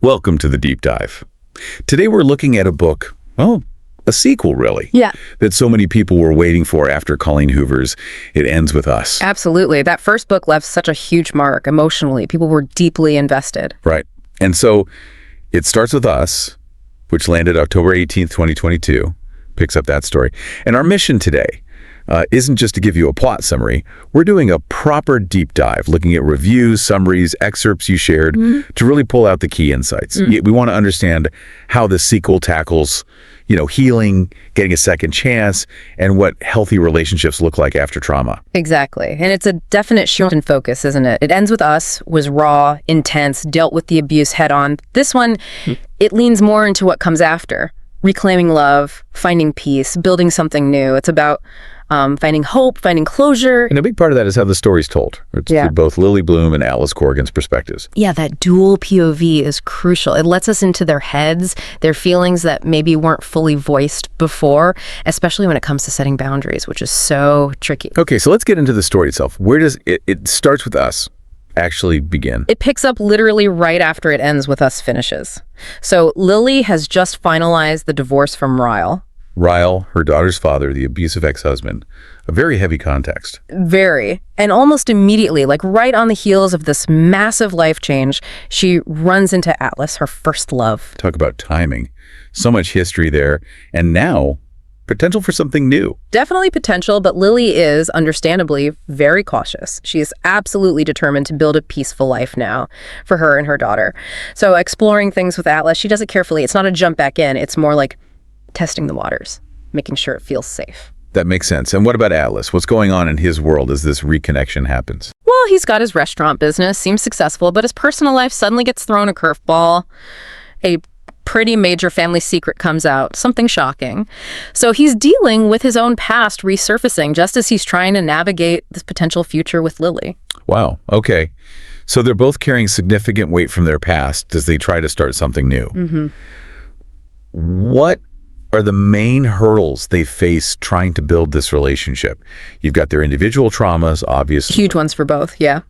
Welcome to the Deep Dive. Today we're looking at a book, well, a sequel really, Yeah, that so many people were waiting for after Colleen Hoover's It Ends With Us. absolutely. That first book left such a huge mark emotionally. People were deeply invested. Right. And so it starts with Us, which landed October 18th, 2022, picks up that story. And our mission today isn't just to give you a plot summary. We're doing a proper deep dive, looking at reviews, summaries, excerpts you shared to really pull out the key insights. We want to understand how the sequel tackles, healing, getting a second chance, and what healthy relationships look like after trauma. Exactly. And it's a definite shift in focus, isn't it? It Ends With Us was raw, intense, dealt with the abuse head on. This one, it leans more into what comes after. Reclaiming love, finding peace, building something new. It's about finding hope, finding closure. And a big part of that is how the story's told. It's through both Lily Bloom and Alice Corrigan's perspectives. Yeah, that dual POV is crucial. It lets us into their heads, their feelings that maybe weren't fully voiced before, especially when it comes to setting boundaries, which is so tricky. Okay, so let's get into the story itself. Where does it starts with Us actually begin? It picks up literally right after It Ends With Us finishes. So Lily has just finalized the divorce from Ryle. Ryle, her daughter's father, the abusive ex-husband, a very heavy context. Very. And almost immediately, like right on the heels of this massive life change, she runs into Atlas, her first love. Talk about timing. So much history there. And now, potential for something new. Definitely potential, but Lily is, understandably, very cautious. She is absolutely determined to build a peaceful life now for her and her daughter. So exploring things with Atlas, she does it carefully. It's not a jump back in. It's more like testing the waters, making sure it feels safe. That makes sense. And what about Atlas? What's going on in his world as this reconnection happens? Well, he's got his restaurant business, seems successful, but his personal life suddenly gets thrown a curveball. A pretty major family secret comes out, something shocking. So he's dealing with his own past resurfacing just as he's trying to navigate this potential future with Lily. Wow. Okay. So they're both carrying significant weight from their past as they try to start something new. What are the main hurdles they face trying to build this relationship? You've got their individual traumas, obviously. Huge ones for both, yeah.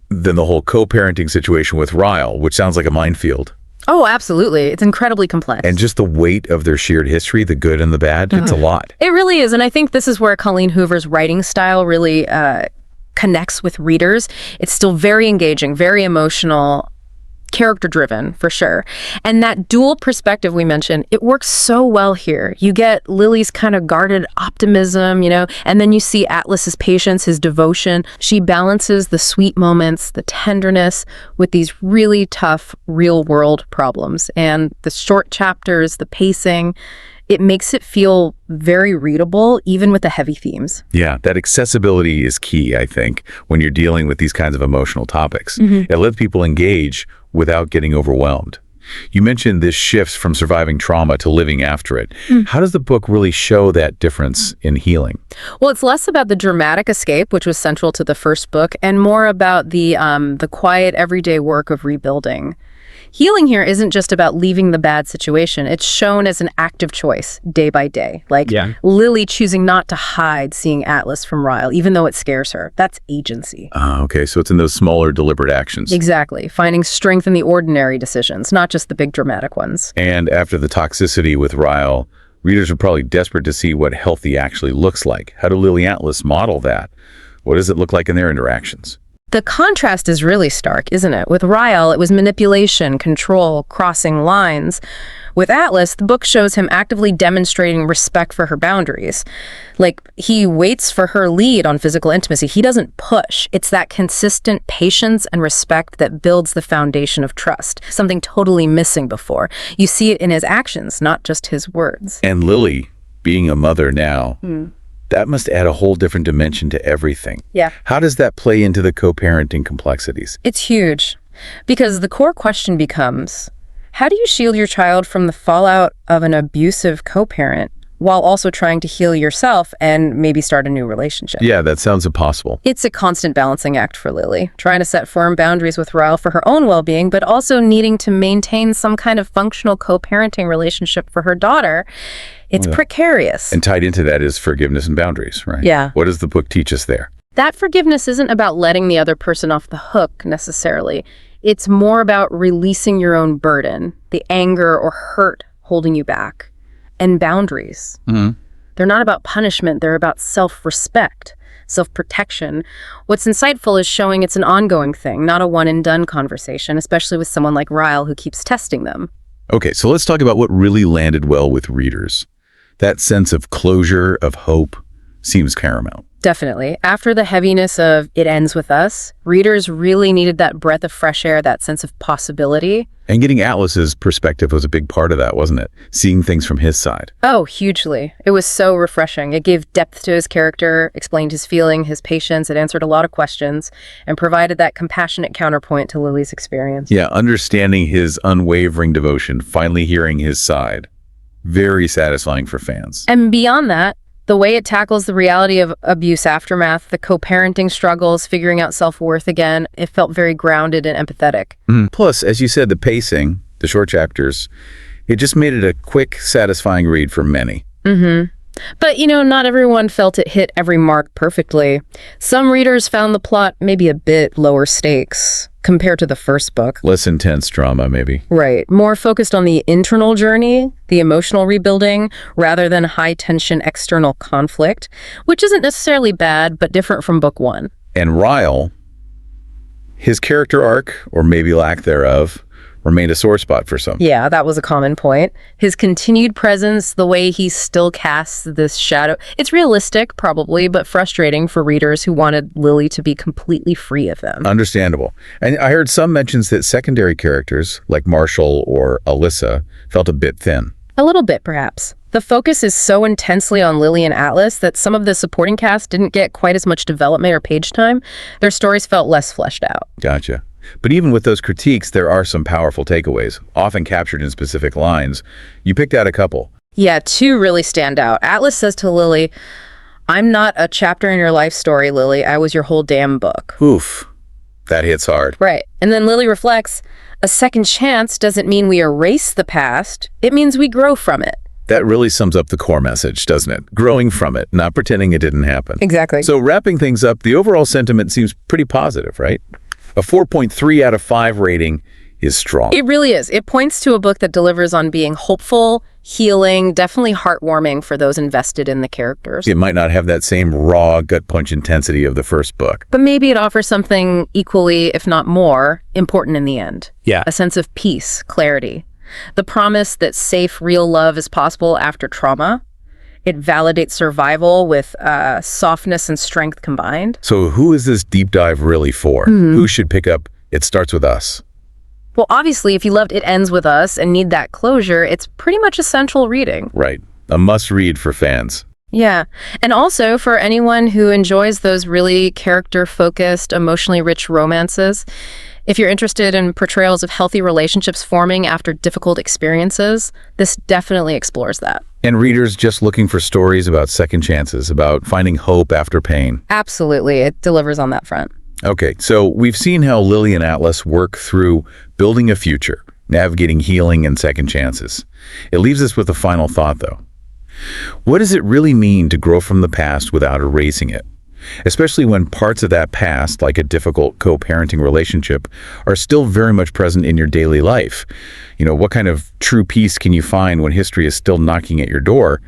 Then the whole co-parenting situation with Ryle, which sounds like a minefield. Oh, absolutely. It's incredibly complex. And just the weight of their shared history, the good and the bad, it's a lot. It really is. And I think this is where Colleen Hoover's writing style really connects with readers. It's still very engaging, very emotional, character-driven, for sure. And that dual perspective we mentioned, it works so well here. You get Lily's kind of guarded optimism, and then you see Atlas's patience, his devotion. She balances the sweet moments, the tenderness, with these really tough real-world problems. And the short chapters, the pacing, it makes it feel very readable, even with the heavy themes. Yeah, that accessibility is key, I think, when you're dealing with these kinds of emotional topics. It lets people engage without getting overwhelmed. You mentioned this shifts from surviving trauma to living after it. How does the book really show that difference in healing? Well, it's less about the dramatic escape, which was central to the first book, and more about the quiet, everyday work of rebuilding. Healing here isn't just about leaving the bad situation. It's shown as an active choice, day by day. Like Lily choosing not to hide seeing Atlas from Ryle, even though it scares her. That's agency. Okay, so it's in those smaller, deliberate actions. Exactly. Finding strength in the ordinary decisions, not just the big dramatic ones. And after the toxicity with Ryle, readers are probably desperate to see what healthy actually looks like. How do Lily and Atlas model that? What does it look like in their interactions? The contrast is really stark, isn't it? With Ryle, it was manipulation, control, crossing lines. With Atlas, the book shows him actively demonstrating respect for her boundaries. Like, he waits for her lead on physical intimacy. He doesn't push. It's that consistent patience and respect that builds the foundation of trust, something totally missing before. You see it in his actions, not just his words. And Lily, being a mother now, that must add a whole different dimension to everything. Yeah. How does that play into the co-parenting complexities? It's huge, because the core question becomes, how do you shield your child from the fallout of an abusive co-parent while also trying to heal yourself and maybe start a new relationship? Yeah, that sounds impossible. It's a constant balancing act for Lily, trying to set firm boundaries with Ryle for her own well-being, but also needing to maintain some kind of functional co-parenting relationship for her daughter. It's precarious. And tied into that is forgiveness and boundaries, right? Yeah. What does the book teach us there? That forgiveness isn't about letting the other person off the hook necessarily. It's more about releasing your own burden, the anger or hurt holding you back, and boundaries. They're not about punishment, they're about self-respect, self-protection. What's insightful is showing it's an ongoing thing, not a one-and-done conversation, especially with someone like Ryle who keeps testing them. Okay, so let's talk about what really landed well with readers. That sense of closure, of hope, seems paramount. Definitely. After the heaviness of It Ends With Us, readers really needed that breath of fresh air, that sense of possibility. And getting Atlas's perspective was a big part of that, wasn't it? Seeing things from his side. Oh, hugely. It was so refreshing. It gave depth to his character, explained his feeling, his patience. It answered a lot of questions and provided that compassionate counterpoint to Lily's experience. Yeah, understanding his unwavering devotion, finally hearing his side. Very satisfying for fans. And beyond that, the way it tackles the reality of abuse aftermath, the co-parenting struggles, figuring out self-worth again, it felt very grounded and empathetic. Plus, as you said, the pacing, the short chapters, it just made it a quick, satisfying read for many. But, not everyone felt it hit every mark perfectly. Some readers found the plot maybe a bit lower stakes compared to the first book. Less intense drama, maybe. Right. More focused on the internal journey, the emotional rebuilding, rather than high-tension external conflict, which isn't necessarily bad, but different from book one. And Ryle, his character arc, or maybe lack thereof, remained a sore spot for some. Yeah, that was a common point. His continued presence, the way he still casts this shadow, it's realistic, probably, but frustrating for readers who wanted Lily to be completely free of them. Understandable. And I heard some mentions that secondary characters, like Marshall or Alyssa, felt a bit thin. A little bit, perhaps. The focus is so intensely on Lily and Atlas that some of the supporting cast didn't get quite as much development or page time. Their stories felt less fleshed out. Gotcha. But even with those critiques, there are some powerful takeaways, often captured in specific lines. You picked out a couple. Yeah, two really stand out. Atlas says to Lily, "I'm not a chapter in your life story, Lily. I was your whole damn book." Oof. That hits hard. Right. And then Lily reflects, "A second chance doesn't mean we erase the past. It means we grow from it." That really sums up the core message, doesn't it? Growing from it, not pretending it didn't happen. Exactly. So wrapping things up, the overall sentiment seems pretty positive, right? A 4.3 out of 5 rating is strong. It really is. It points to a book that delivers on being hopeful, healing, definitely heartwarming for those invested in the characters. It might not have that same raw, gut punch intensity of the first book. But maybe it offers something equally, if not more, important in the end. Yeah. A sense of peace, clarity. The promise that safe, real love is possible after trauma. It validates survival with softness and strength combined. So who is this deep dive really for? Who should pick up It Starts With Us? Well, obviously, if you loved It Ends With Us and need that closure, it's pretty much essential reading. Right. A must-read for fans. Yeah. And also for anyone who enjoys those really character-focused, emotionally rich romances. If you're interested in portrayals of healthy relationships forming after difficult experiences, this definitely explores that. And readers just looking for stories about second chances, about finding hope after pain. Absolutely. It delivers on that front. Okay, so we've seen how Lily and Atlas work through building a future, navigating healing and second chances. It leaves us with a final thought, though. What does it really mean to grow from the past without erasing it? Especially when parts of that past, like a difficult co-parenting relationship, are still very much present in your daily life. What kind of true peace can you find when history is still knocking at your door?